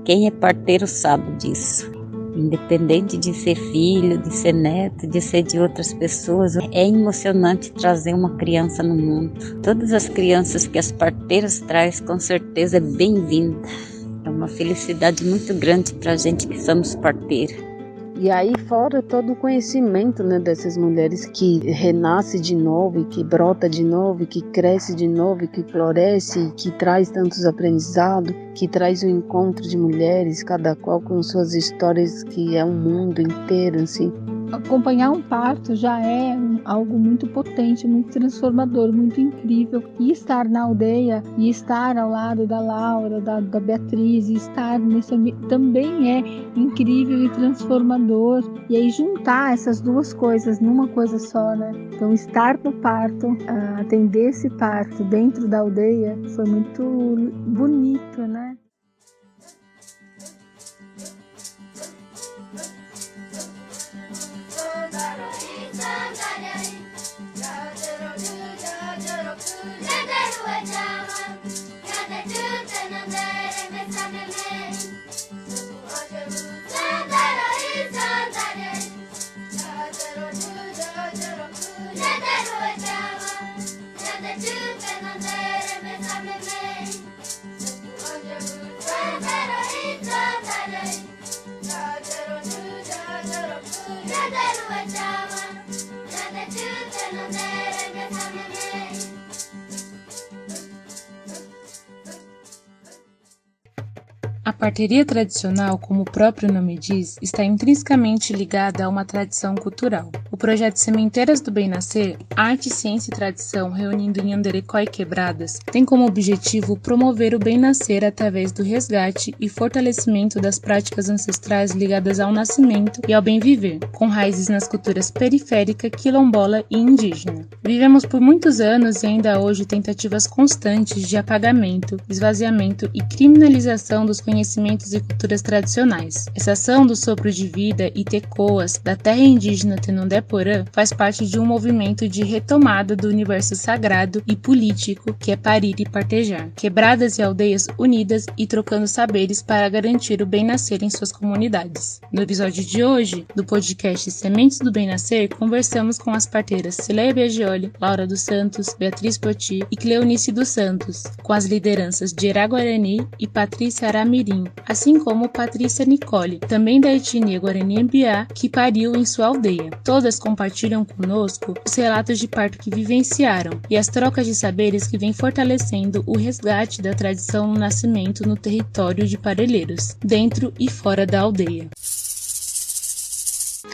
Quem é parteiro sabe disso. Independente de ser filho, de ser neto, de ser de outras pessoas, é emocionante trazer uma criança no mundo. Todas as crianças que as parteiras trazem, com certeza é bem-vinda. É uma felicidade muito grande para a gente que somos parteiras. E aí fora todo o conhecimento, né, dessas mulheres que renasce de novo, e que brota de novo, e que cresce de novo, e que floresce, e que traz tantos aprendizados, que traz o encontro de mulheres, cada qual com suas histórias, que é um mundo inteiro, assim. Acompanhar um parto já é algo muito potente, muito transformador, muito incrível. E estar na aldeia, e estar ao lado da Laura, da Beatriz, e estar nesse ambiente também é incrível e transformador. E aí juntar essas duas coisas numa coisa só, né? Então estar no parto, atender esse parto dentro da aldeia foi muito bonito, né? A parteria tradicional, como o próprio nome diz, está intrinsecamente ligada a uma tradição cultural. O projeto Sementeiras do Bem Nascer, Arte, Ciência e Tradição reunindo em Andericó e Quebradas, tem como objetivo promover o bem nascer através do resgate e fortalecimento das práticas ancestrais ligadas ao nascimento e ao bem viver, com raízes nas culturas periférica, quilombola e indígena. Vivemos por muitos anos e ainda hoje tentativas constantes de apagamento, esvaziamento e criminalização dos conhecimentos e culturas tradicionais. Essa ação do sopro de vida e tecoas da terra indígena Tenonde-Porã faz parte de um movimento de retomada do universo sagrado e político que é parir e partejar. Quebradas e aldeias unidas e trocando saberes para garantir o bem nascer em suas comunidades. No episódio de hoje, do podcast Sementes do Bem Nascer, conversamos com as parteiras Cileia Biagioli, Laura dos Santos, Beatriz Poti e Cleonice dos Santos, com as lideranças de Guarani e Patrícia Aramirim, assim como Patrícia Nicole, também da etnia Guarani-Embiá, que pariu em sua aldeia. Todas compartilham conosco os relatos de parto que vivenciaram e as trocas de saberes que vêm fortalecendo o resgate da tradição no nascimento no território de Parelheiros, dentro e fora da aldeia.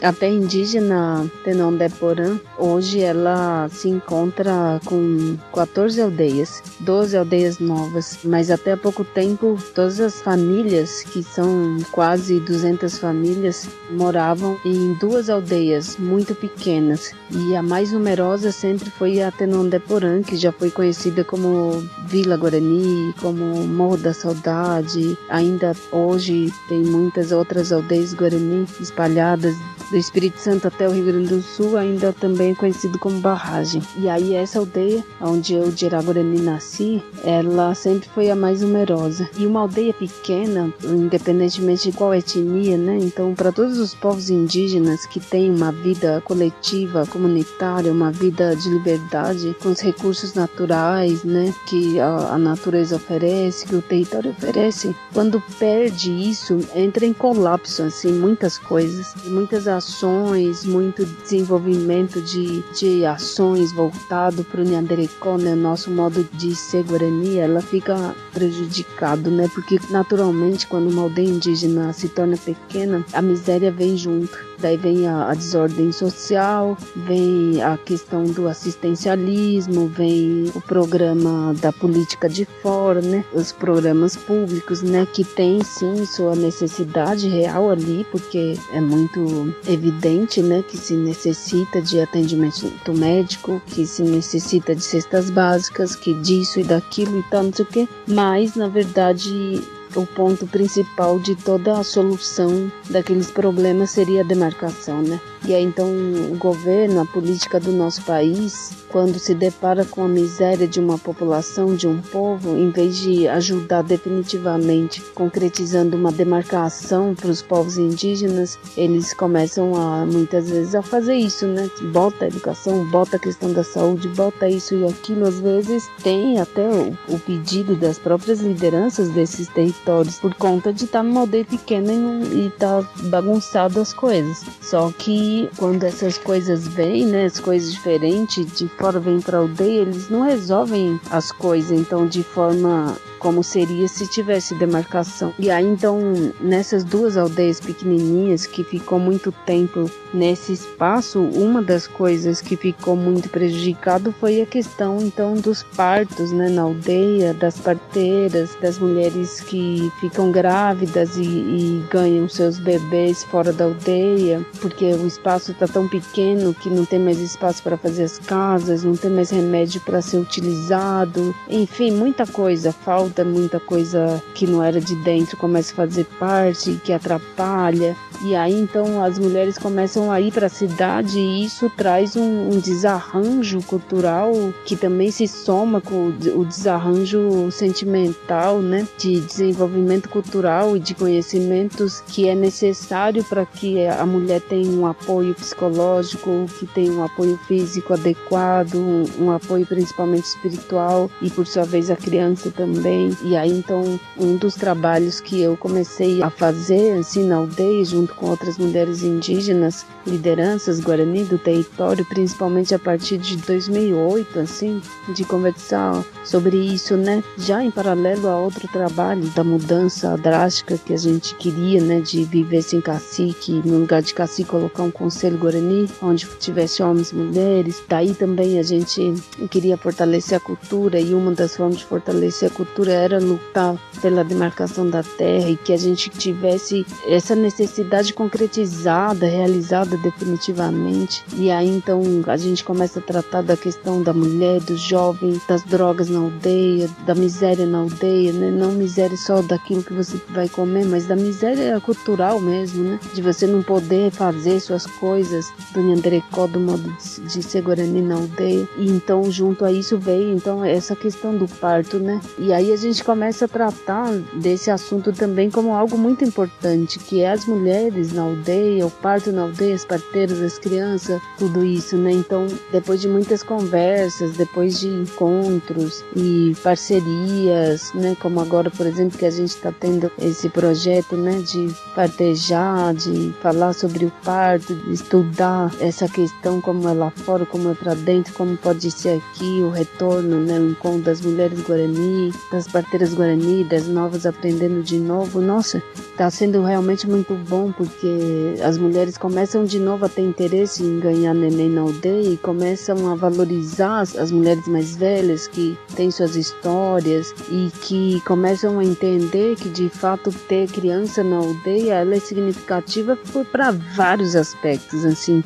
A terra indígena Tenonde-Porã, hoje ela se encontra com 14 aldeias, 12 aldeias novas, mas até há pouco tempo todas as famílias, que são quase 200 famílias, moravam em 2 aldeias muito pequenas, e a mais numerosa sempre foi a Tenonde-Porã, que já foi conhecida como Vila Guarani, como Morro da Saudade. Ainda hoje tem muitas outras aldeias Guarani espalhadas do Espírito Santo até o Rio Grande do Sul, ainda também conhecido como Barragem. E aí essa aldeia, onde eu de Guarani nasci, ela sempre foi a mais numerosa. E uma aldeia pequena, independentemente de qual etnia, né? Então, para todos os povos indígenas que têm uma vida coletiva, comunitária, uma vida de liberdade, com os recursos naturais, né? Que a natureza oferece, que o território oferece, quando perde isso, entra em colapso, assim, muitas coisas, muitas ações, muito desenvolvimento de ações voltado para o Nhanderecó, né, nosso modo de ser Guarani, ela fica prejudicado, né, porque naturalmente quando uma aldeia indígena se torna pequena, a miséria vem junto. Daí vem a desordem social, vem a questão do assistencialismo, vem o programa da política de fora, né? Os programas públicos, né? Que tem sim sua necessidade real ali, porque é muito evidente, né? Que se necessita de atendimento médico, que se necessita de cestas básicas, que disso e daquilo e tal, não sei o quê. Mas, na verdade, o ponto principal de toda a solução daqueles problemas seria a demarcação, né? E aí então o governo, a política do nosso país quando se depara com a miséria de uma população, de um povo, em vez de ajudar definitivamente, concretizando uma demarcação para os povos indígenas, eles começam muitas vezes a fazer isso, né? Bota a educação, bota a questão da saúde, bota isso e aquilo. Às vezes tem até o pedido das próprias lideranças desses territórios, por conta de estar numa aldeia pequena e estar bagunçado as coisas. Só que quando essas coisas vêm, né, as coisas diferentes, de fora vêm para a aldeia, eles não resolvem as coisas, então, de forma como seria se tivesse demarcação. E aí, então, nessas duas aldeias pequenininhas que ficou muito tempo nesse espaço, uma das coisas que ficou muito prejudicado foi a questão, então, dos partos, né, na aldeia, das parteiras, das mulheres que ficam grávidas e ganham seus bebês fora da aldeia, porque o espaço está tão pequeno que não tem mais espaço para fazer as casas, não tem mais remédio para ser utilizado, enfim, muita coisa falta, muita coisa que não era de dentro começa a fazer parte, que atrapalha, e aí então as mulheres começam a ir para a cidade e isso traz um desarranjo cultural que também se soma com o desarranjo sentimental, né, de desenvolvimento cultural e de conhecimentos que é necessário para que a mulher tenha um apoio psicológico, que tenha um apoio físico adequado, um apoio principalmente espiritual e por sua vez a criança também. E aí então um dos trabalhos que eu comecei a fazer assim na aldeia junto com outras mulheres indígenas, lideranças guarani do território, principalmente a partir de 2008, assim, de conversar sobre isso, né, já em paralelo a outro trabalho da mudança drástica que a gente queria, né, de viver sem cacique, no lugar de cacique colocar um conselho guarani, onde tivesse homens e mulheres. Daí também a gente queria fortalecer a cultura e uma das formas de fortalecer a cultura era lutar pela demarcação da terra e que a gente tivesse essa necessidade concretizada, realizada definitivamente. E aí então a gente começa a tratar da questão da mulher, do jovem, das drogas na aldeia, da miséria na aldeia, né? Não miséria só daquilo que você vai comer, mas da miséria cultural mesmo, né? De você não poder fazer suas coisas do Nhanderecó, do modo de ser guarani na aldeia. E então junto a isso veio então essa questão do parto, né? E aí a gente começa a tratar desse assunto também como algo muito importante, que é as mulheres na aldeia, o parto na aldeia, as parteiras, as crianças, tudo isso, né? Então, depois de muitas conversas, depois de encontros e parcerias, né? Como agora, por exemplo, que a gente está tendo esse projeto, né? De partejar, de falar sobre o parto, de estudar essa questão, como é lá fora, como é para dentro, como pode ser aqui, o retorno, né? O encontro das mulheres guarani, das parteiras guarani, das novas aprendendo de novo. Nossa, está sendo realmente muito bom, porque as mulheres começam de novo a ter interesse em ganhar neném na aldeia e começam a valorizar as mulheres mais velhas que têm suas histórias e que começam a entender que de fato ter criança na aldeia ela é significativa para vários aspectos, assim.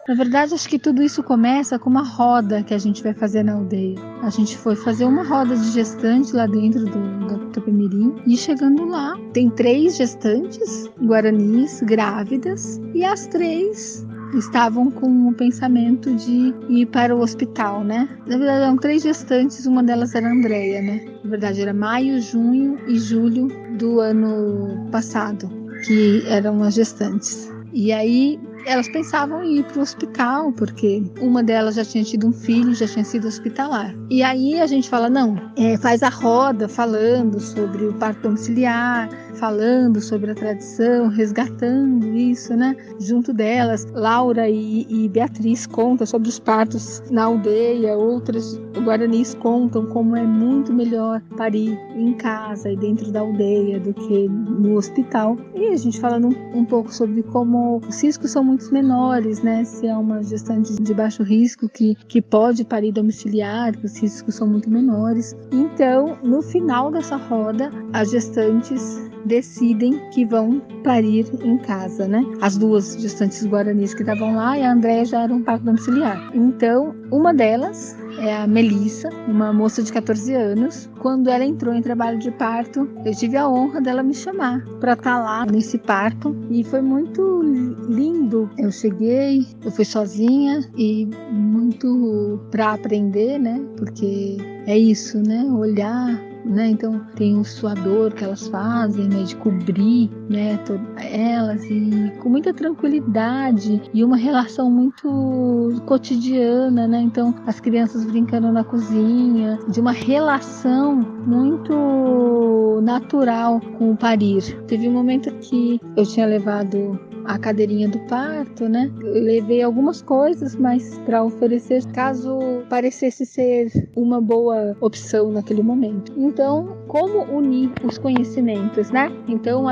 Na verdade, acho que tudo isso começa com uma roda que a gente vai fazer na aldeia. A gente foi fazer uma roda de gestante lá dentro do Tupemirim e chegando lá, tem 3 gestantes guaranis grávidas e as 3 estavam com o pensamento de ir para o hospital, né? Na verdade, eram 3 gestantes, uma delas era a Andréia, né? Na verdade, era maio, junho e julho do ano passado, que eram as gestantes. E aí elas pensavam em ir para o hospital, porque uma delas já tinha tido um filho, já tinha sido hospitalar. E aí a gente fala, não, faz a roda falando sobre o parto domiciliar, falando sobre a tradição, resgatando isso, né? Junto delas, Laura e Beatriz contam sobre os partos na aldeia, outras guaranis contam como é muito melhor parir em casa e dentro da aldeia do que no hospital. E a gente falando um pouco sobre como os riscos são muito menores, né? Se é uma gestante de baixo risco que pode parir domiciliar, que os riscos são muito menores. Então, no final dessa roda, as gestantes decidem que vão parir em casa, né? As duas gestantes guaranis que estavam lá e a Andréia já era um parto domiciliar. Então, uma delas é a Melissa, uma moça de 14 anos. Quando ela entrou em trabalho de parto, eu tive a honra dela me chamar para estar lá nesse parto e foi muito lindo. Eu cheguei, eu fui sozinha e muito para aprender, né? Porque é isso, né? Olhar, né? Então tem o suador que elas fazem, né? De cobrir, né? Elas e com muita tranquilidade e uma relação muito cotidiana, né? Então as crianças brincando na cozinha, de uma relação muito natural com o parir. Teve um momento que eu tinha levado a cadeirinha do parto, né? Eu levei algumas coisas, mas para oferecer caso parecesse ser uma boa opção naquele momento. Então, como unir os conhecimentos, né? Então,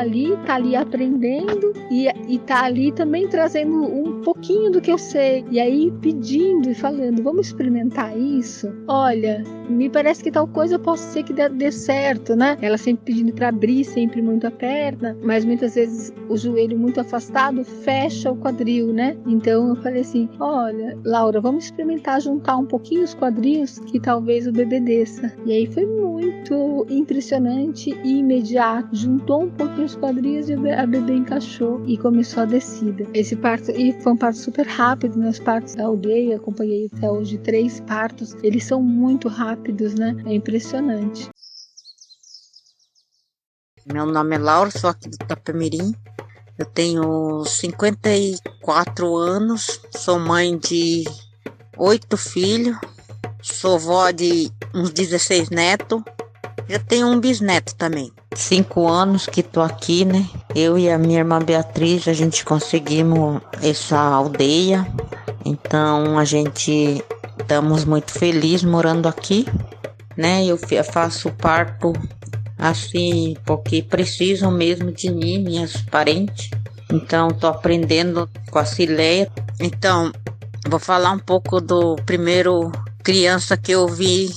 tá ali aprendendo e tá ali também trazendo um pouquinho do que eu sei. E aí pedindo e falando, vamos experimentar isso? Olha, me parece que tal coisa pode ser que dê certo, né? Ela sempre pedindo para abrir sempre muito a perna, mas muitas vezes o joelho muito afastado fecha o quadril, né? Então eu falei assim, olha, Laura, vamos experimentar juntar um pouquinho os quadris que talvez o bebê desça. E aí foi muito impressionante e imediato. Juntou um pouquinho os quadris e a bebê encaixou e começou a descida. Esse parto, e foi um parto super rápido, né? Os partos da aldeia, acompanhei até hoje 3 partos, eles são muito rápidos, né? É impressionante. Meu nome é Laura, sou aqui do Itapemirim. Eu tenho 54 anos, sou mãe de 8 filhos, sou vó de uns 16 netos, já tenho um bisneto também. 5 anos que tô aqui, né? Eu e a minha irmã Beatriz, a gente conseguimos essa aldeia, então a gente estamos muito felizes morando aqui, né? Eu faço parto assim, porque precisam mesmo de mim, minhas parentes. Então, tô aprendendo com a Cileia. Então, vou falar um pouco do primeiro criança que eu vi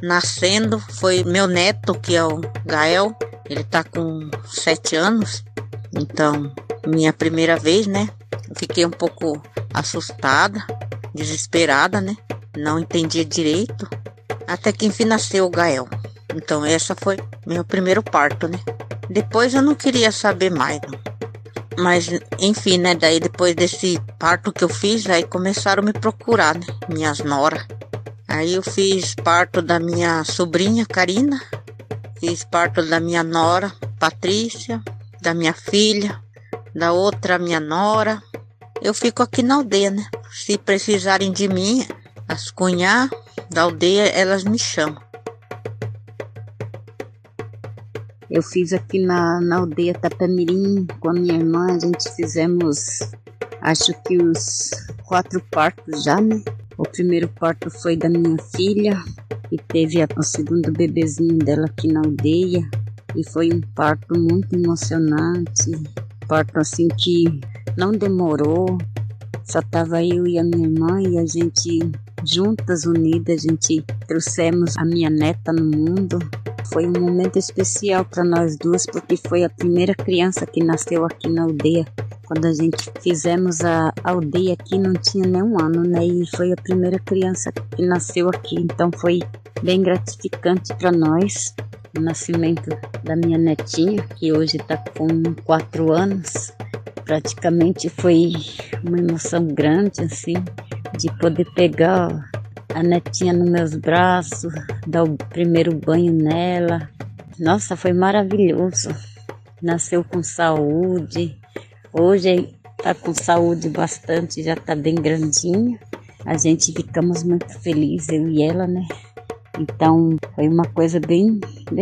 nascendo. Foi meu neto, que é o Gael. Ele tá com 7 anos. Então, minha primeira vez, né? Eu fiquei um pouco assustada, desesperada, né? Não entendia direito. Até que enfim nasceu o Gael. Então, essa foi meu primeiro parto, né? Depois eu não queria saber mais, não. Mas, enfim, né? Daí, depois desse parto que eu fiz, aí começaram a me procurar, né? Minhas noras. Aí eu fiz parto da minha sobrinha, Karina. Fiz parto da minha nora, Patrícia. Da minha filha. Da outra, minha nora. Eu fico aqui na aldeia, né? Se precisarem de mim, as cunhás da aldeia, elas me chamam. Eu fiz aqui na aldeia Itapemirim com a minha irmã, a gente fizemos, acho que os 4 partos já, né? O primeiro parto foi da minha filha, e teve o segundo bebezinho dela aqui na aldeia, e foi um parto muito emocionante, parto assim que não demorou, só tava eu e a minha irmã, e a gente juntas, unidas, a gente trouxemos a minha neta no mundo. Foi um momento especial para nós duas, porque foi a primeira criança que nasceu aqui na aldeia. Quando a gente fizemos a aldeia aqui, não tinha nem um ano, né? E foi a primeira criança que nasceu aqui. Então foi bem gratificante para nós o nascimento da minha netinha, que hoje está com 4 anos. Praticamente foi uma emoção grande, assim, de poder pegar a netinha nos meus braços, dar o primeiro banho nela. Nossa, foi maravilhoso. Nasceu com saúde. Hoje está com saúde bastante, já está bem grandinha. A gente ficamos muito felizes, eu e ela, né? Então, foi uma coisa bem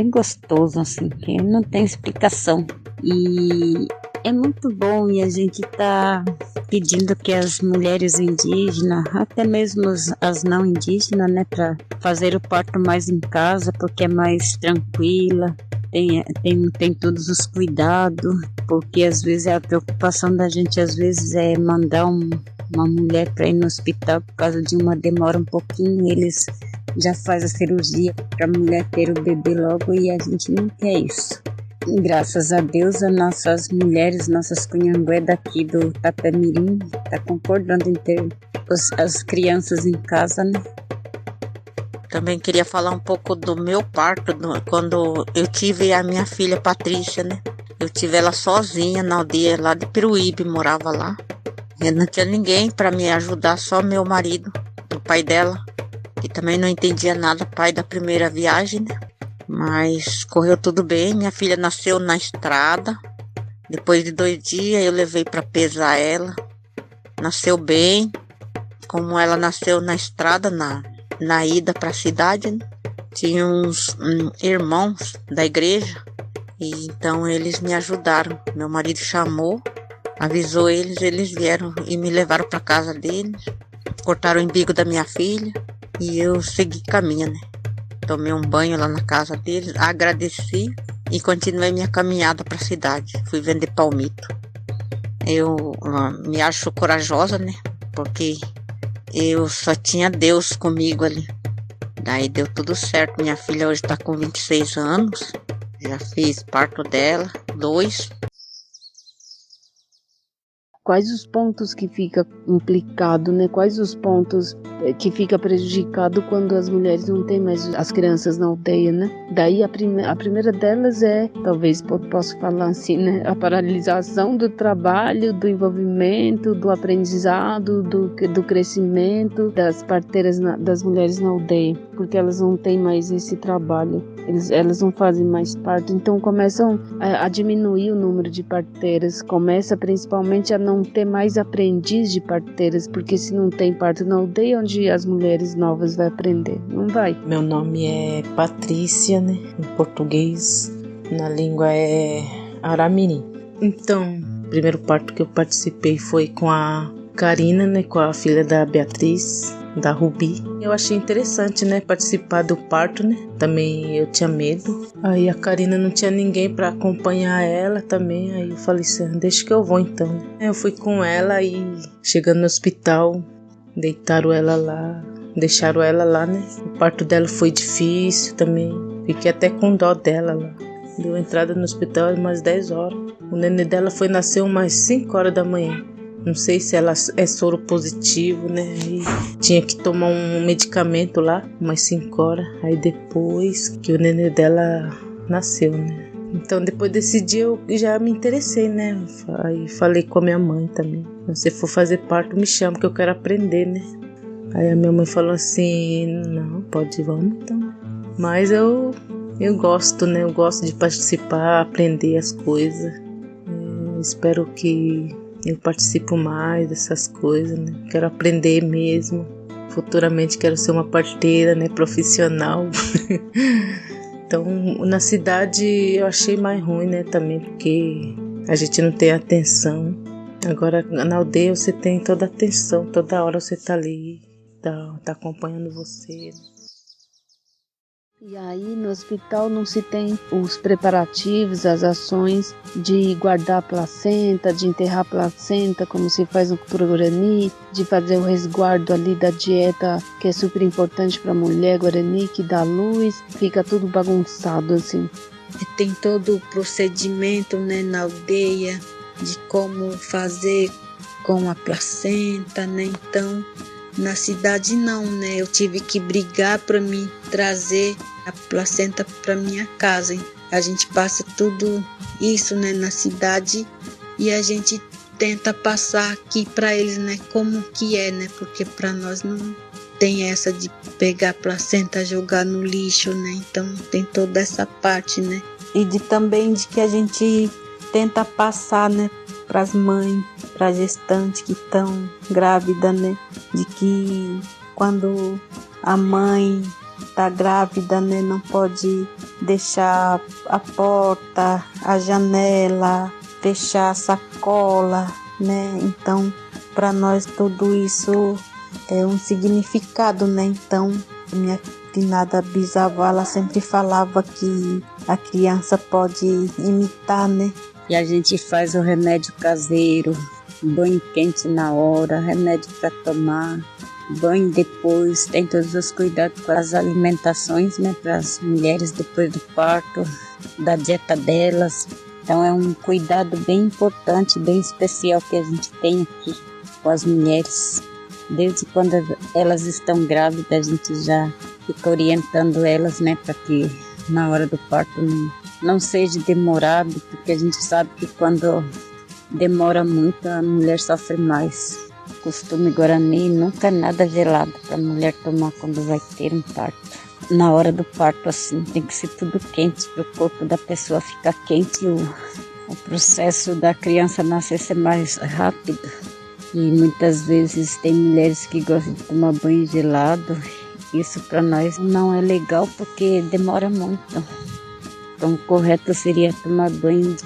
gostosa, assim, que não tem explicação. E é muito bom, e a gente está pedindo que as mulheres indígenas, até mesmo as não indígenas, né, para fazer o parto mais em casa, porque é mais tranquila, tem todos os cuidados, porque às vezes a preocupação da gente às vezes é mandar uma mulher para ir no hospital por causa de uma demora um pouquinho, eles já fazem a cirurgia para a mulher ter o bebê logo, e a gente não quer isso. Graças a Deus, as nossas mulheres, nossas cunhangué daqui do Tapemirim, tá concordando em ter as crianças em casa, né? Também queria falar um pouco do meu parto, quando eu tive a minha filha Patrícia, né? Eu tive ela sozinha na aldeia lá de Peruíbe, morava lá. Eu não tinha ninguém para me ajudar, só meu marido, o pai dela, que também não entendia nada, pai da primeira viagem, né? Mas correu tudo bem, minha filha nasceu na estrada. Depois de 2 dias eu levei para pesar ela. Nasceu bem, como ela nasceu na estrada, na ida para a cidade, né? Tinha uns irmãos da igreja, e então eles me ajudaram. Meu marido chamou, avisou eles vieram e me levaram para casa deles. Cortaram o umbigo da minha filha e eu segui caminho, né? Tomei um banho lá na casa deles, agradeci e continuei minha caminhada para a cidade. Fui vender palmito. Eu me acho corajosa, né? Porque eu só tinha Deus comigo ali. Daí deu tudo certo. Minha filha hoje está com 26 anos. Já fiz parto dela, 2. Quais os pontos que fica implicado, né? Quais os pontos que fica prejudicado quando as mulheres não têm mais as crianças na aldeia, né? Daí a primeira delas é, talvez posso falar assim, né? A paralisação do trabalho, do envolvimento, do aprendizado, do crescimento das parteiras, das mulheres na aldeia, porque elas não têm mais esse trabalho. Elas não fazem mais parto, então começam a diminuir o número de parteiras, começa principalmente a não ter mais aprendiz de parteiras, porque se não tem parto na aldeia, onde as mulheres novas vão aprender? Não vai. Meu nome é Patrícia, né? Em português, na língua é Aramirim. Então, o primeiro parto que eu participei foi com a Karina, né? Com a filha da Beatriz, da Rubi. Eu achei interessante, né, participar do parto, né? Também eu tinha medo. Aí a Karina não tinha ninguém para acompanhar ela também. Aí eu falei assim, deixa que eu vou então. Eu fui com ela e chegando no hospital, deitaram ela lá, deixaram ela lá, né? O parto dela foi difícil também. Fiquei até com dó dela lá. Deu entrada no hospital umas 10 horas. O nenê dela foi nascer umas 5 horas da manhã. Não sei se ela é soro positivo, né? Aí tinha que tomar um medicamento lá, umas 5 horas. Aí depois que o nenê dela nasceu, né? Então depois desse dia eu já me interessei, né? Aí falei com a minha mãe também. Se você for fazer parto, me chama que eu quero aprender, né? Aí a minha mãe falou assim, não, pode ir, vamos então. Mas eu gosto, né? Eu gosto de participar, aprender as coisas. Espero que eu participo mais dessas coisas, né? Quero aprender mesmo. Futuramente quero ser uma parteira, né? Profissional. Então, na cidade eu achei mais ruim, né? Também porque a gente não tem atenção. Agora, na aldeia você tem toda a atenção. Toda hora você tá ali, tá acompanhando você. E aí no hospital não se tem os preparativos, as ações de guardar a placenta, de enterrar a placenta, como se faz no cultura guarani, de fazer o resguardo ali da dieta, que é super importante para a mulher guarani, que dá luz, fica tudo bagunçado assim. E tem todo o procedimento, né, na aldeia, de como fazer com a placenta, né, então... Na cidade não, né? Eu tive que brigar para mim trazer a placenta para minha casa. Hein? A gente passa tudo isso, né, na cidade e a gente tenta passar aqui para eles, né, como que é, né? Porque para nós não tem essa de pegar a placenta, jogar no lixo, né? Então tem toda essa parte, né? E também de que a gente tenta passar, né, para as mães, para as gestantes que estão grávidas, né? De que quando a mãe está grávida, né, não pode deixar a porta, a janela, fechar a sacola, né? Então, para nós tudo isso é um significado, né? Então, minha finada bisavó, ela sempre falava que a criança pode imitar, né? E a gente faz o remédio caseiro, banho quente na hora, remédio para tomar. banho depois, tem todos os cuidados com as alimentações, né, para as mulheres depois do parto, da dieta delas. Então é um cuidado bem importante, bem especial que a gente tem aqui com as mulheres. Desde quando elas estão grávidas, a gente já fica orientando elas, né, para que na hora do parto não seja demorado, porque a gente sabe que quando demora muito a mulher sofre mais. O costume guarani nunca é nada gelado para a mulher tomar quando vai ter um parto. Na hora do parto, assim, tem que ser tudo quente para o corpo da pessoa ficar quente e o processo da criança nascer ser mais rápido. E muitas vezes tem mulheres que gostam de tomar banho gelado. Isso para nós não é legal porque demora muito. Então o correto seria tomar banho de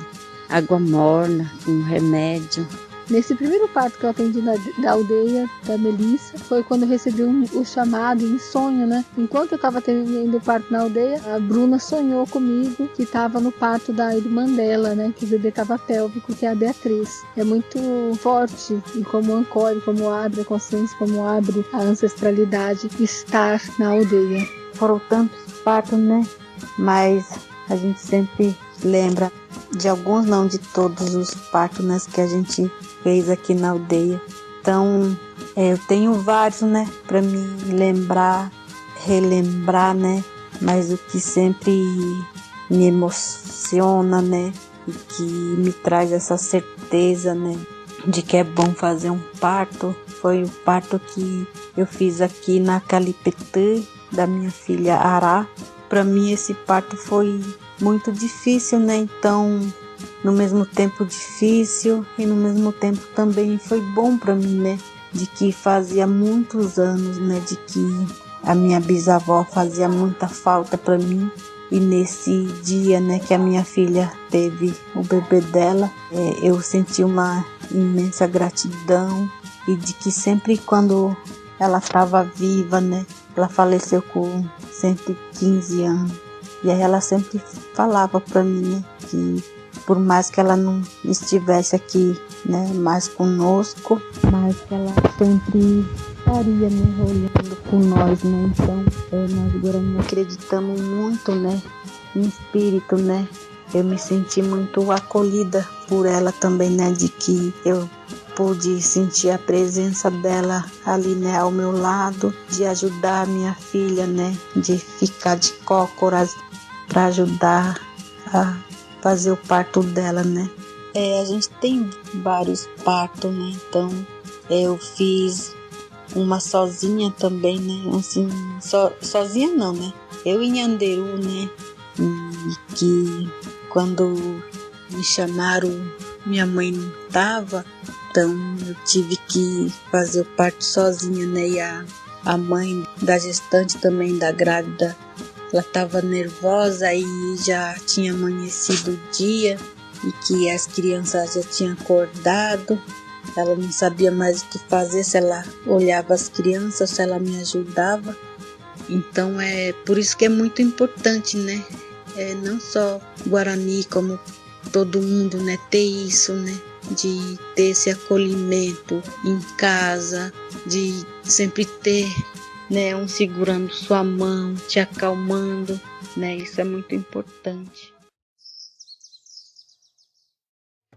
água morna, com remédio. Nesse primeiro parto que eu atendi da aldeia da Melissa, foi quando eu recebi o chamado em sonho, né? Enquanto eu estava atendendo o parto na aldeia, a Bruna sonhou comigo que estava no parto da irmã dela, né? Que o bebê estava pélvico, que é a Beatriz. É muito forte e como ancore, como abre a consciência, como abre a ancestralidade, estar na aldeia. Foram tantos partos, né? Mas a gente sempre lembra de alguns, não de todos os partos, né, que a gente fez aqui na aldeia. Então, eu tenho vários, né, para me lembrar, relembrar, né, mas o que sempre me emociona, né, e que me traz essa certeza, né, de que é bom fazer um parto, foi o parto que eu fiz aqui na Calipetã, da minha filha Ará. Para mim esse parto foi muito difícil, né? Então, no mesmo tempo difícil e no mesmo tempo também foi bom para mim, né? De que fazia muitos anos, né? De que a minha bisavó fazia muita falta para mim. E nesse dia, né, que a minha filha teve o bebê dela, eu senti uma imensa gratidão e de que sempre quando ela estava viva, né? Ela faleceu com 115 anos. E aí ela sempre falava para mim, né, que por mais que ela não estivesse aqui, né, mais conosco, mas que ela sempre estaria, né, olhando por nós, né. Então, nós agora não acreditamos muito, né, em espírito, né. Eu me senti muito acolhida por ela também, né, de que eu pude sentir a presença dela ali, né, ao meu lado, de ajudar a minha filha, né, de ficar de cócoras para ajudar a fazer o parto dela, né. A gente tem vários partos, né, então eu fiz uma sozinha também, né, assim, sozinha não, né, eu em Anderu, né, e que quando me chamaram, minha mãe não estava, então eu tive que fazer o parto sozinha, né, e a mãe da gestante também, da grávida, ela estava nervosa e já tinha amanhecido o dia e que as crianças já tinham acordado. Ela não sabia mais o que fazer, se ela olhava as crianças, se ela me ajudava. Então é por isso que é muito importante, né? Não só Guarani, como todo mundo, né? Ter isso, né? De ter esse acolhimento em casa, de sempre ter, né, um segurando sua mão, te acalmando, né? Isso é muito importante.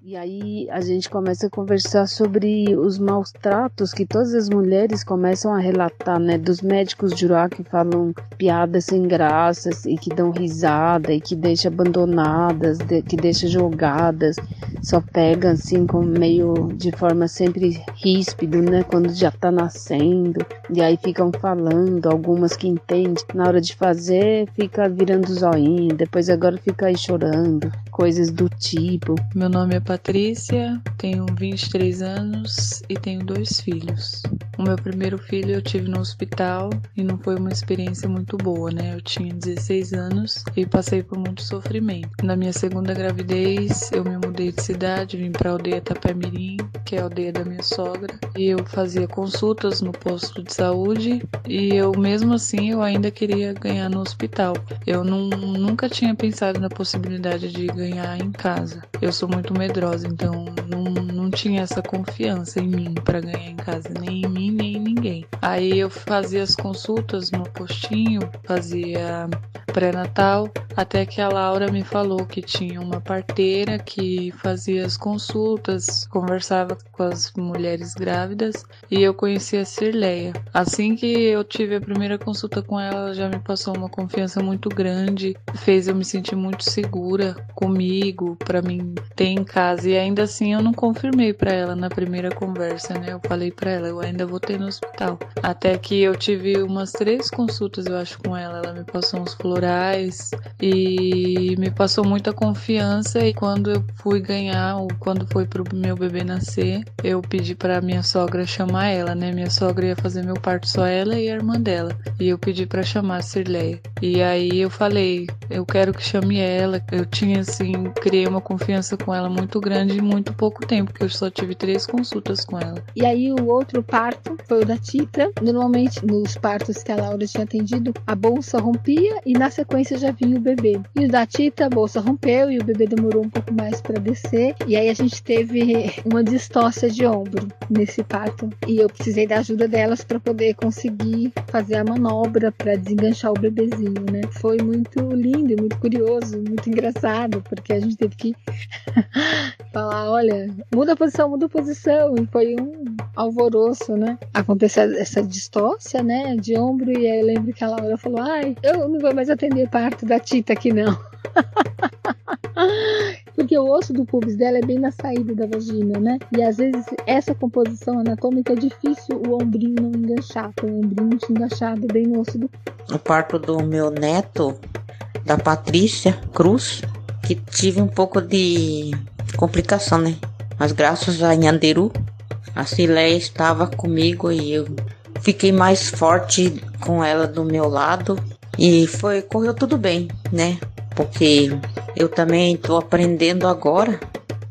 E aí a gente começa a conversar sobre os maus tratos que todas as mulheres começam a relatar, né? Dos médicos de Juruá que falam piadas sem graças e que dão risada e que deixam abandonadas, que deixam jogadas, só pegam assim com meio de forma sempre ríspido, né? Quando já tá nascendo. E aí ficam falando, algumas que entendem, na hora de fazer fica virando zoinho, depois agora fica aí chorando, coisas do tipo. Meu nome é Patrícia, tenho 23 anos e tenho 2 filhos. O meu primeiro filho eu tive no hospital e não foi uma experiência muito boa, né? Eu tinha 16 anos e passei por muito sofrimento. Na minha segunda gravidez, eu me mudei de cidade, vim para a aldeia Tapemirim, que é a aldeia da minha sogra, e eu fazia consultas no posto de saúde e eu, mesmo assim, eu ainda queria ganhar no hospital. Eu nunca tinha pensado na possibilidade de ganhar em casa. Eu sou muito medrosa, então não tinha essa confiança em mim para ganhar em casa, nem em mim, nem em ninguém. Aí eu fazia as consultas no postinho, fazia pré-natal, até que a Laura me falou que tinha uma parteira que fazia as consultas, conversava com as mulheres grávidas, e eu conheci a Cirleia. Assim que eu tive a primeira consulta com ela, ela já me passou uma confiança muito grande, fez eu me sentir muito segura comigo, pra mim ter em casa. E ainda assim eu não confirmei pra ela na primeira conversa, né? Eu falei pra ela, eu ainda vou ter no hospital. Até que eu tive umas 3 consultas, eu acho, com ela. Ela me passou uns florais e me passou muita confiança. E quando eu fui ganhar, ou quando foi pro meu bebê nascer, eu pedi pra minha sogra chamar ela, né? Minha sogra ia fazer meu parto, só ela e a irmã dela. E eu pedi pra chamar a Cirleia. E aí eu falei, eu quero que chame ela. Eu tinha, assim, criei uma confiança com ela muito grande em muito pouco tempo, porque eu só tive 3 consultas com ela. E aí o outro parto foi o da Tita. Normalmente nos partos que a Laura tinha atendido, a bolsa rompia e na sequência já vinha o bebê. E o da Tita, a bolsa rompeu e o bebê demorou um pouco mais para descer. E aí a gente teve uma distócia de ombro nesse parto. E eu precisei da ajuda delas para poder conseguir fazer a manobra para desenganchar o bebezinho, né? Foi muito lindo, muito curioso, muito engraçado, porque a gente teve que falar, olha, muda a posição, e foi um alvoroço, né? Aconteceu essa distócia, né, de ombro, e aí eu lembro que a Laura falou, ai, eu não vou mais atender parto da Tita aqui não. Porque o osso do pubis dela é bem na saída da vagina, né? E às vezes essa composição anatômica é difícil o ombrinho não enganchar, com o ombrinho enganchado bem no osso do pubis. O parto do meu neto, da Patrícia Cruz, que tive um pouco de complicação, né? Mas graças a Nhanderu, a Cirleia estava comigo e eu fiquei mais forte com ela do meu lado e correu tudo bem, né? Porque eu também estou aprendendo agora.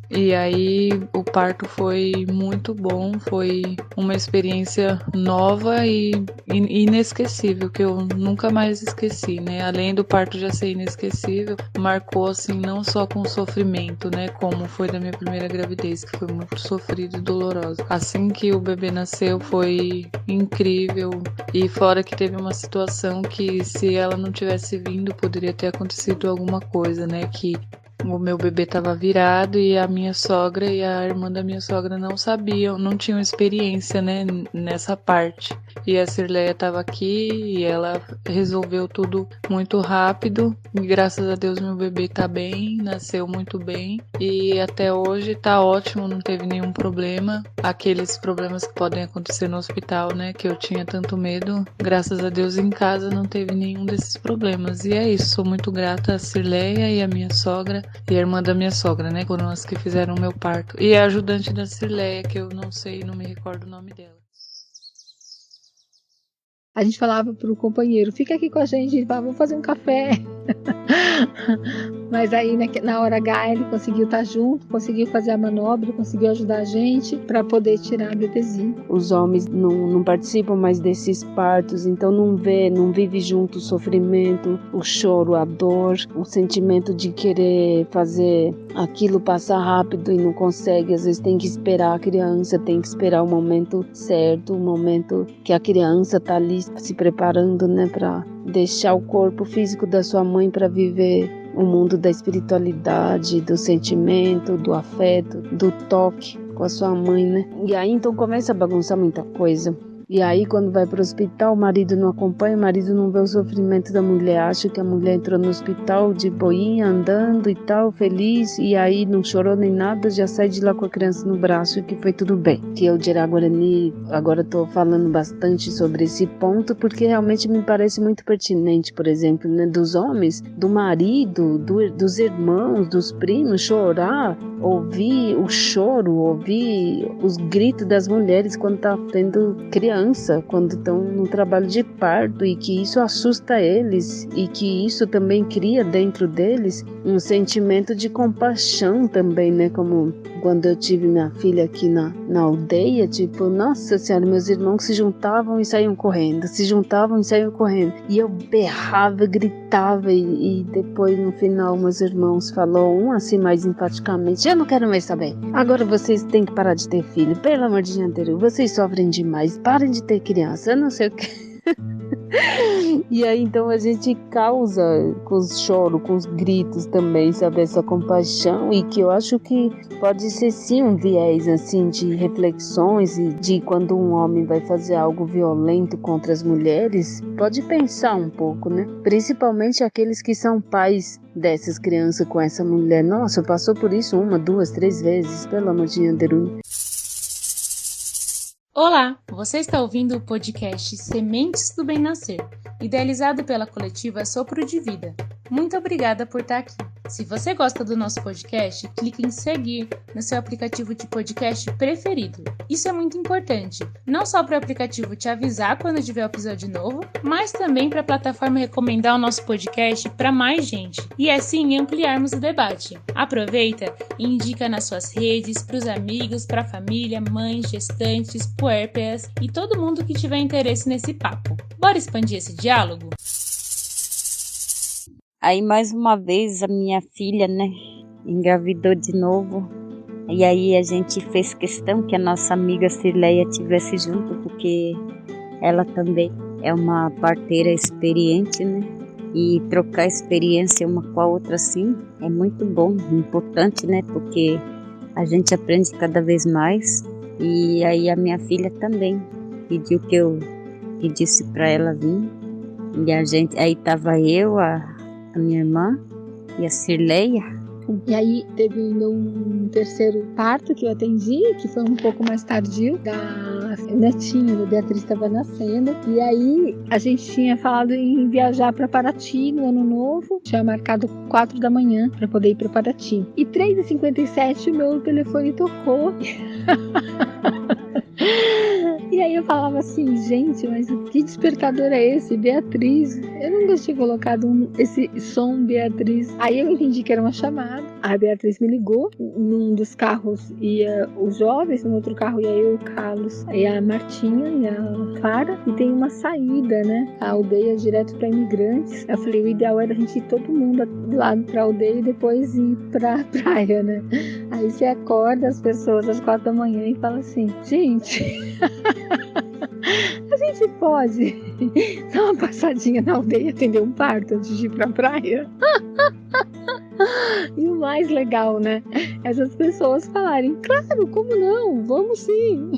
E aí o parto foi muito bom, foi uma experiência nova e inesquecível, que eu nunca mais esqueci, né? Além do parto já ser inesquecível, marcou assim não só com sofrimento, né? Como foi da minha primeira gravidez, que foi muito sofrida e dolorosa. Assim que o bebê nasceu foi incrível, e fora que teve uma situação que se ela não tivesse vindo poderia ter acontecido alguma coisa, né? Que o meu bebê estava virado e a minha sogra e a irmã da minha sogra não sabiam, não tinham experiência, né, nessa parte. E a Cirleia estava aqui e ela resolveu tudo muito rápido. E graças a Deus meu bebê tá bem, nasceu muito bem e até hoje tá ótimo, não teve nenhum problema. Aqueles problemas que podem acontecer no hospital, né, que eu tinha tanto medo, graças a Deus em casa não teve nenhum desses problemas. E é isso, sou muito grata a Cirleia e a minha sogra e a irmã da minha sogra, né? Foram as que fizeram o meu parto. E a ajudante da Cirleia, que eu não sei, não me recordo o nome dela. A gente falava pro companheiro, fica aqui com a gente, ele falava, vamos fazer um café. Mas aí na hora H ele conseguiu estar junto, conseguiu fazer a manobra, conseguiu ajudar a gente para poder tirar a bebezinho. Os homens não participam mais desses partos, então não vive junto o sofrimento, o choro, a dor, o sentimento de querer fazer aquilo passar rápido e não consegue. Às vezes tem que esperar a criança, tem que esperar o momento certo, o momento que a criança tá ali se preparando, né, para deixar o corpo físico da sua mãe para viver o mundo da espiritualidade, do sentimento, do afeto, do toque com a sua mãe, né? E aí então começa a bagunçar muita coisa. E aí quando vai para o hospital, o marido não acompanha, o marido não vê o sofrimento da mulher, acha que a mulher entrou no hospital de boinha, andando e tal, feliz, e aí não chorou nem nada, já sai de lá com a criança no braço e que foi tudo bem. Que eu, Dirá Guarani, agora estou falando bastante sobre esse ponto, porque realmente me parece muito pertinente, por exemplo, né, dos homens, do marido, dos irmãos, dos primos, chorar, ouvir o choro, ouvir os gritos das mulheres quando tá tendo criança, quando estão no trabalho de parto, e que isso assusta eles e que isso também cria dentro deles um sentimento de compaixão também, né? Como quando eu tive minha filha aqui na aldeia, tipo, nossa senhora, meus irmãos se juntavam e saíam correndo, e eu berrava, gritava e depois no final meus irmãos falou, um assim mais enfaticamente, eu não quero mais saber, agora vocês têm que parar de ter filho, pelo amor de Deus, vocês sofrem demais, parem parem de ter criança, eu não sei o que. E aí então a gente causa com os choros, com os gritos também, sabe, essa compaixão, e que eu acho que pode ser sim um viés assim de reflexões, e de quando um homem vai fazer algo violento contra as mulheres, pode pensar um pouco, né? Principalmente aqueles que são pais dessas crianças com essa mulher. Nossa, passou por isso 1, 2, 3 vezes, pelo amor de Deus. Olá, você está ouvindo o podcast Sementes do Bem Nascer, idealizado pela coletiva Sopro de Vida. Muito obrigada por estar aqui. Se você gosta do nosso podcast, clique em seguir no seu aplicativo de podcast preferido. Isso é muito importante, não só para o aplicativo te avisar quando tiver um episódio novo, mas também para a plataforma recomendar o nosso podcast para mais gente e assim ampliarmos o debate. Aproveita e indica nas suas redes, para os amigos, para a família, mães, gestantes, puérperas e todo mundo que tiver interesse nesse papo. Bora expandir esse diálogo? Aí mais uma vez a minha filha, né, engravidou de novo. E aí a gente fez questão que a nossa amiga Cirleia estivesse junto, porque ela também é uma parteira experiente, né? E trocar experiência uma com a outra assim é muito bom, importante, né? Porque a gente aprende cada vez mais. E aí a minha filha também pediu que eu pedisse para ela vir. E a gente, aí tava eu, a minha irmã e a Cirleia. E aí teve um terceiro parto que eu atendi, que foi um pouco mais tardio, da netinha da Beatriz estava nascendo. E aí a gente tinha falado em viajar para Paraty no ano novo, tinha marcado 4 da manhã para poder ir para Paraty. E 3h57 o meu telefone tocou. E aí eu falava assim, gente, mas que despertador é esse? Beatriz, eu nunca tinha colocado esse som Beatriz. Aí eu entendi que era uma chamada. A Beatriz me ligou, num dos carros ia os jovens, no outro carro ia eu, o Carlos, e a Martinha e a Clara, e tem uma saída, né? A aldeia direto para imigrantes. Eu falei, o ideal era a gente ir todo mundo lá pra aldeia e depois ir pra praia, né? Aí você acorda as pessoas às 4 da manhã e fala assim, gente, a gente pode dar uma passadinha na aldeia e atender um parto antes de ir pra praia? E o mais legal, né? Essas pessoas falarem, claro, como não? Vamos sim!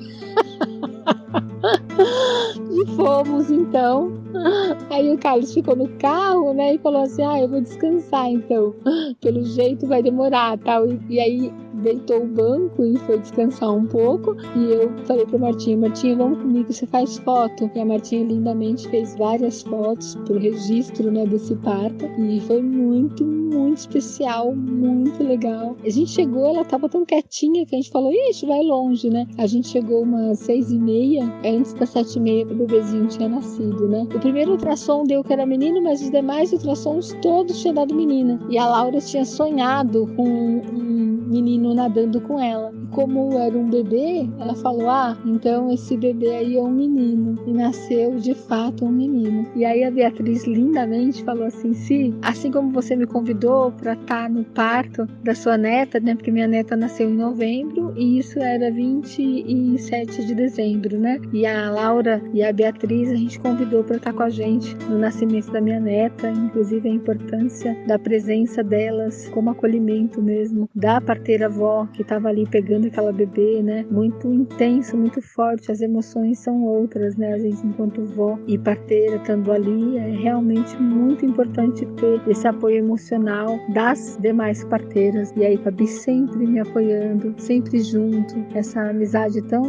E fomos então. Aí o Carlos ficou no carro, né? E falou assim, eu vou descansar então. Pelo jeito vai demorar, tal. E aí deitou o banco e foi descansar um pouco. E eu falei pra Martinha, vamos comigo, você faz foto. E a Martinha lindamente fez várias fotos pro registro, né, desse parto. E foi muito, muito especial, muito legal. A gente chegou, ela tava tão quietinha que a gente falou, ixi, vai longe, né? A gente chegou umas 6h30, antes das 7h30 o bebezinho tinha nascido, né? O primeiro ultrassom deu que era menino, mas os demais ultrassons todos tinham dado menina. E a Laura tinha sonhado com um menino nadando com ela. E como era um bebê, ela falou, então esse bebê aí é um menino. E nasceu de fato um menino. E aí a Beatriz lindamente falou assim, assim como você me convidou para estar no parto da sua neta, né? Porque minha neta nasceu em novembro e isso era 27 de dezembro, né? E a Laura e a Beatriz a gente convidou para estar com a gente no nascimento da minha neta, inclusive a importância da presença delas como acolhimento mesmo, da parteira avó que estava ali pegando aquela bebê, né? Muito intenso, muito forte, as emoções são outras, né? A gente enquanto vó e parteira estando ali, é realmente muito importante ter esse apoio emocional das demais parteiras. E aí Fabi sempre me apoiando, sempre junto, essa amizade tão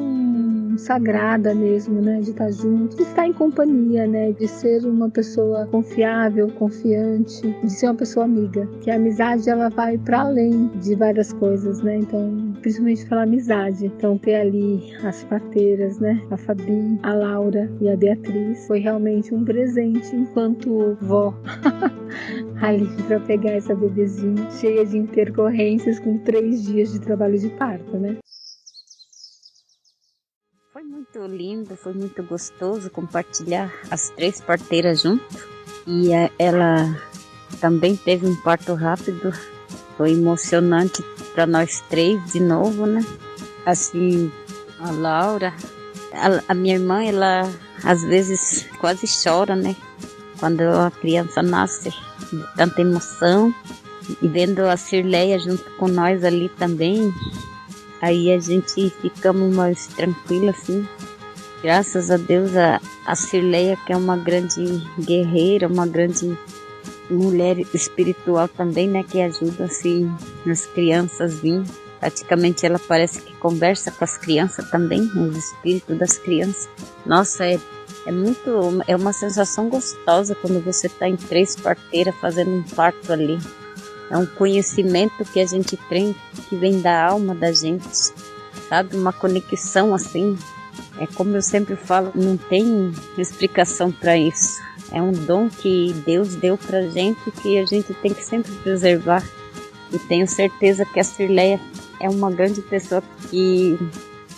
sagrada mesmo, né? De estar junto, de estar em companhia, né? De ser uma pessoa confiável, confiante, de ser uma pessoa amiga. Que a amizade, ela vai para além de várias coisas, né? Então, principalmente pela amizade. Então, ter ali as parteiras, né? A Fabi, a Laura e a Beatriz foi realmente um presente enquanto vó. Ali para pegar essa bebezinha cheia de intercorrências com 3 dias de trabalho de parto, né? Foi muito lindo, foi muito gostoso compartilhar as 3 parteiras junto. E ela também teve um parto rápido. Foi emocionante para nós 3 de novo, né? Assim, a Laura, a minha irmã, ela às vezes quase chora, né? Quando a criança nasce, de tanta emoção. E vendo a Cirleia junto com nós ali também, aí a gente ficamos mais tranquilos, assim. Graças a Deus, a Cirleia, que é uma grande guerreira, uma grande mulher espiritual também, né? Que ajuda, assim, as crianças vir. Praticamente ela parece que conversa com as crianças também, os espíritos das crianças. Nossa, é uma sensação gostosa quando você está em 3 parteiras fazendo um parto ali. É um conhecimento que a gente tem, que vem da alma da gente, sabe? Uma conexão assim. É como eu sempre falo, não tem explicação para isso. É um dom que Deus deu pra gente, que a gente tem que sempre preservar. E tenho certeza que a Cirleia é uma grande pessoa que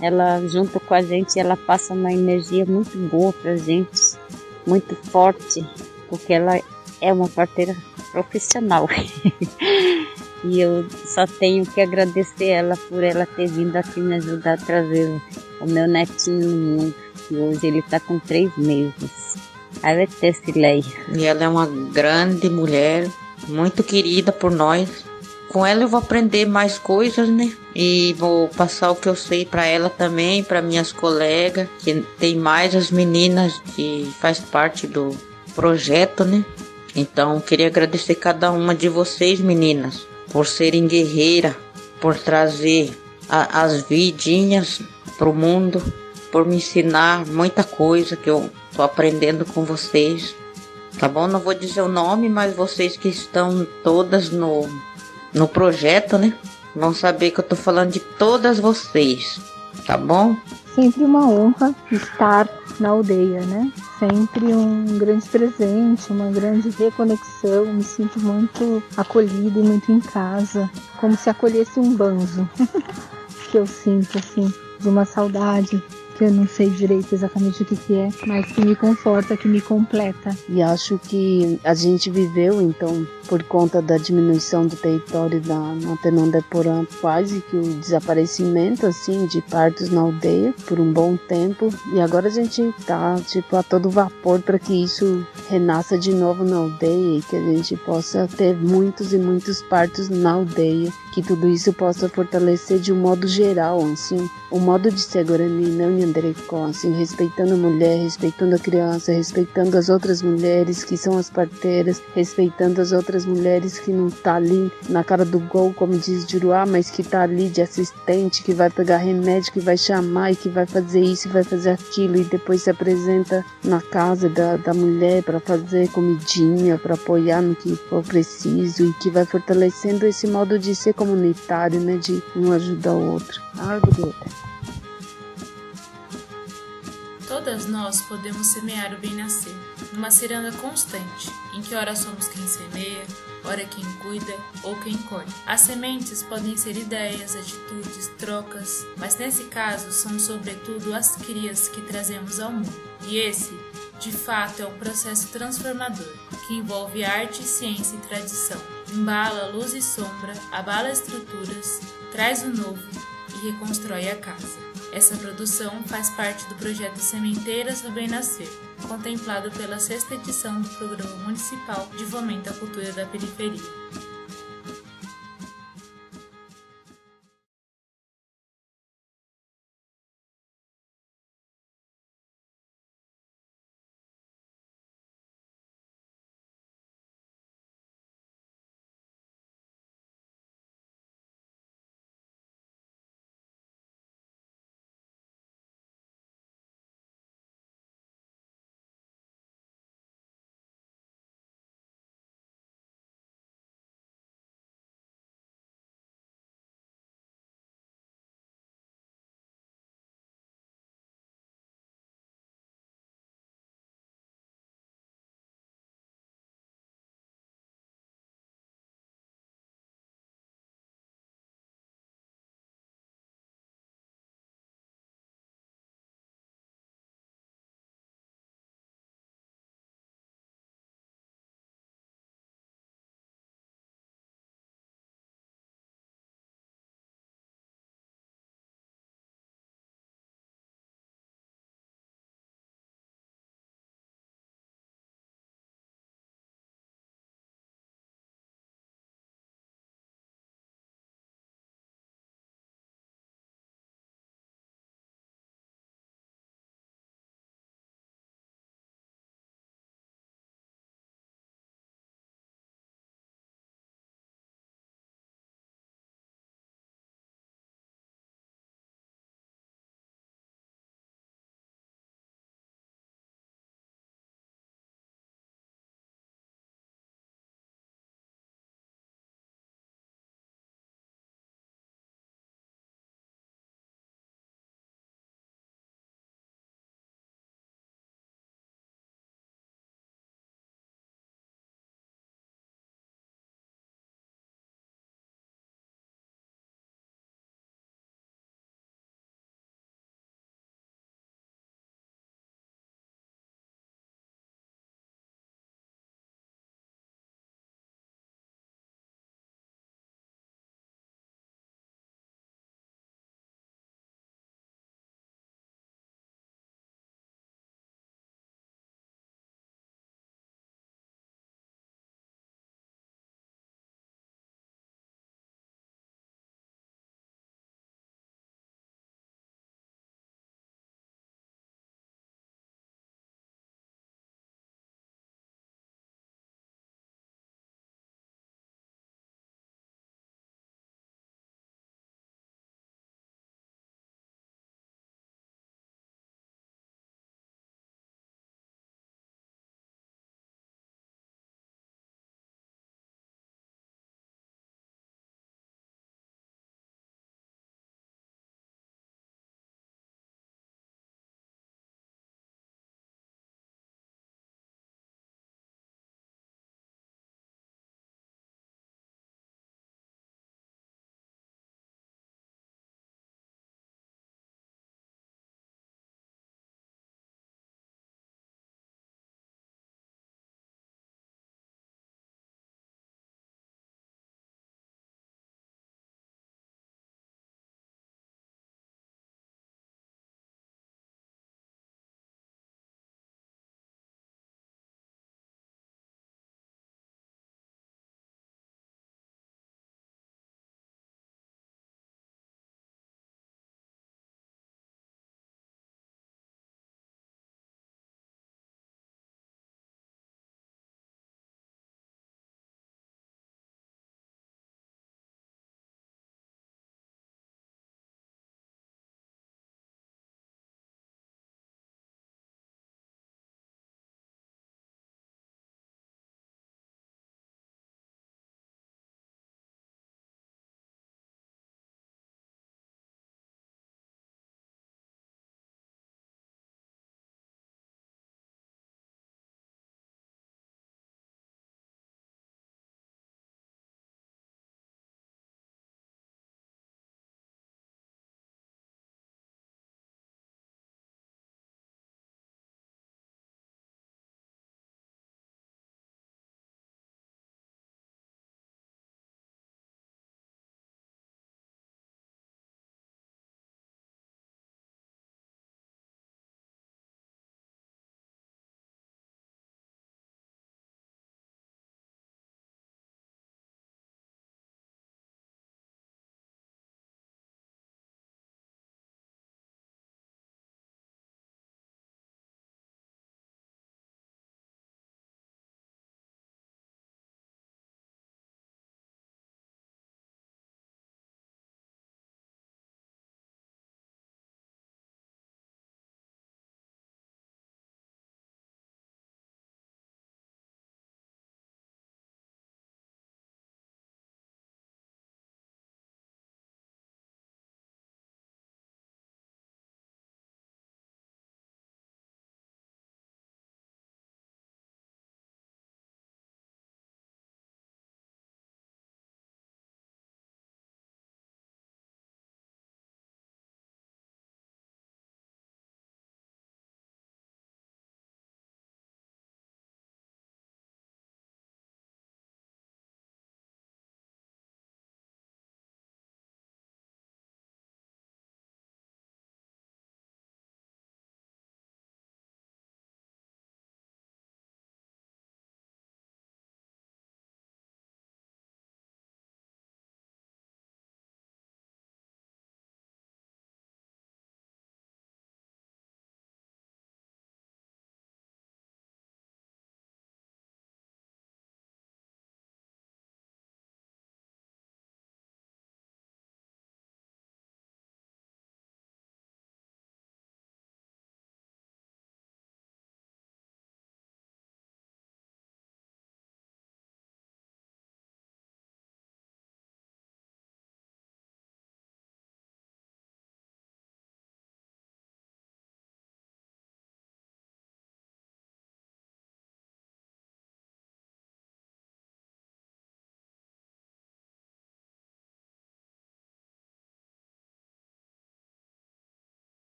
ela, junto com a gente, ela passa uma energia muito boa pra gente, muito forte, porque ela é uma parteira profissional. E eu só tenho que agradecer ela por ela ter vindo aqui me ajudar a trazer o meu netinho no mundo, que hoje ele está com 3 meses. Aí vai ter Cirleia. E ela é uma grande mulher, muito querida por nós. Com ela eu vou aprender mais coisas, né? E vou passar o que eu sei para ela também, para minhas colegas, que tem mais as meninas que faz parte do projeto, né? Então, queria agradecer cada uma de vocês, meninas, por serem guerreiras, por trazer as vidinhas para o mundo, por me ensinar muita coisa que eu estou aprendendo com vocês. Tá bom? Não vou dizer o nome, mas vocês que estão todas no projeto, né? Vão saber que eu estou falando de todas vocês. Tá bom? Sempre uma honra estar na aldeia, né? Sempre um grande presente, uma grande reconexão. Me sinto muito acolhida e muito em casa, como se acolhesse um banjo. Que eu sinto, assim, de uma saudade que eu não sei direito exatamente o que é, mas que me conforta, que me completa. E acho que a gente viveu, então, por conta da diminuição do território na Tenon de Porã, quase que o desaparecimento, assim, de partos na aldeia por um bom tempo. E agora a gente tá, tipo, a todo vapor para que isso renasça de novo na aldeia e que a gente possa ter muitos e muitos partos na aldeia. Que tudo isso possa fortalecer de um modo geral, assim, o modo de ser Guarani, não Nhanderecó, assim, respeitando a mulher, respeitando a criança, respeitando as outras mulheres que são as parteiras, respeitando as outras mulheres que não tá ali na cara do gol, como diz Juruá, mas que tá ali de assistente, que vai pegar remédio, que vai chamar e que vai fazer isso e vai fazer aquilo e depois se apresenta na casa da mulher para fazer comidinha, para apoiar no que for preciso e que vai fortalecendo esse modo de ser comunitário, né, de um ajudar o outro. Todas nós podemos semear o bem-nascer, numa ciranda constante, em que ora somos quem semeia, ora quem cuida ou quem colhe. As sementes podem ser ideias, atitudes, trocas, mas nesse caso são sobretudo as crias que trazemos ao mundo. E esse, de fato, é um processo transformador, que envolve arte, ciência e tradição. Embala luz e sombra, abala estruturas, traz o novo e reconstrói a casa. Essa produção faz parte do projeto Sementeiras do Bem Nascer, contemplado pela 6ª edição do Programa Municipal de Fomento à Cultura da Periferia.